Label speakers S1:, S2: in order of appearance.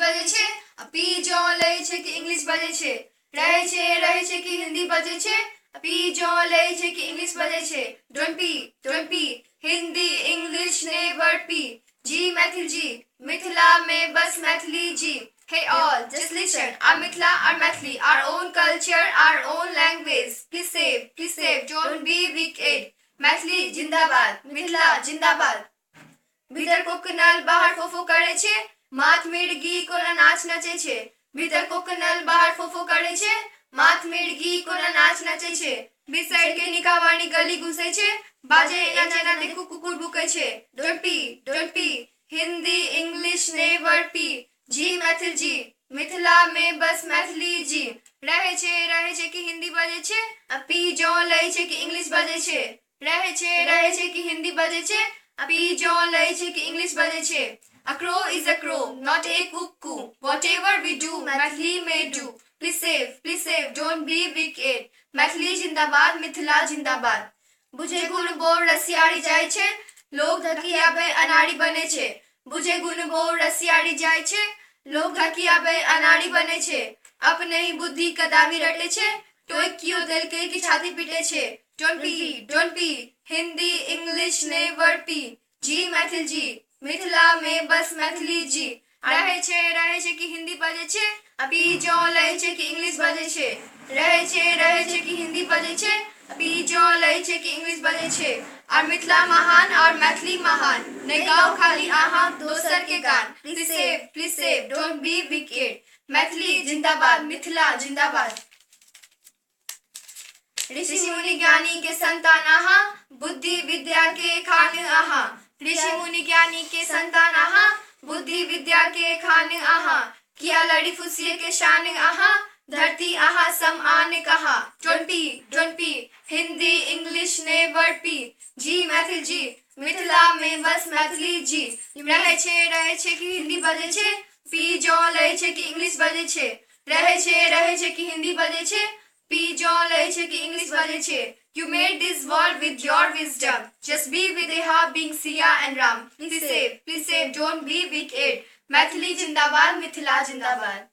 S1: बजे छे, पी जो ले छे कि इंग्लिश बजे छे, रहे छे कि हिंदी बजे छे, पी जो ले छे कि इंग्लिश बजे छे। Don't pee Hindi English never pee. Ji Maithil ji, Mithila में बस मैथिली जी। Hey all, just listen. Our Mithila, our Mathili, our own culture, our own language. Please save. Don't be wicked. Maithili जिंदाबाद, मिथिला जिंदाबाद। भीतर कोकनल बाहर फोफो करे छे, माथ मिर्गी कोना नाच नचे छे। भीतर कोकनल बाहर फोफो करे छे, माथ मिर्गी कोना नाच नचे छे। बीच साइड के निकावानी गली घुसे छे, बाजे एना देखू कुकुर भूके छे। Don't pee Hindi English never pee. Ji Maithil ji, Mithila में बस मैथिली जी। रहे छे कि हिंदी बजे छे, पी जो ले छे कि इंग्लिश बजे छे। रहे छे कि हिंदी बजे छे, पी जो ले छे कि इंग्लिश बजे छे। A crow is a crow, not a cuckoo. Whatever we do, Maithili में do. Please save, don't be wicked. Maithili जिंदाबाद, मिथिला जिंदाबाद। बुझे गुण बोर रसियाड़ी जाय छे, लोग धकी आबे अनाड़ी बने छे। बुझे गुण बोर रसियाड़ी जाय छे, लोग धकी आबे अनाड़ी बने छे। अपने ही बुद्धि कदावी रटे छे, टोक कियो दिल के छाती पीटे छे। Don't pee Hindi English never pee. Ji Maithil ji, Mithila में बस मैथिली जी। रहे छे कि हिंदी बजे छे, पी जो ले छे कि इंग्लिश बजे छे। रहे छे कि हिंदी बजे छे, पी जो ले छे कि इंग्लिश बजे छे। और मिथिला महान और मैथिली महान, ने गाओ खाली आहा दोसर के गान। Please save, don't be wicked. Maithili जिंदाबाद, मिथिला जिंदाबाद। ऋषि मुनि ज्ञानी के संतान आहा, बुद्धि विद्या के खान आहा। ऋषि मुनि ज्ञानी के संतान आहा, बुद्धि विद्या के खान आहा। किया लड़ी फुसिए के शान आहा, धरती आहा सम आने कहा। Don't pee Hindi English never pee. Ji Maithil ji, Mithila में बस मैथिली जी। रहे छे कि हिंदी बजे छे, पी जो ले छे कि इंग्लिश बजे छे। रहे छे कि हिंदी बजे छे, पी जो ले छे कि इंग्लिश बजे छे। You made this world with your wisdom. Just be with Ahab, being Sia and Ram. Please save, don't be wicked. Maithili जिंदाबाद, मिथिला जिंदाबाद।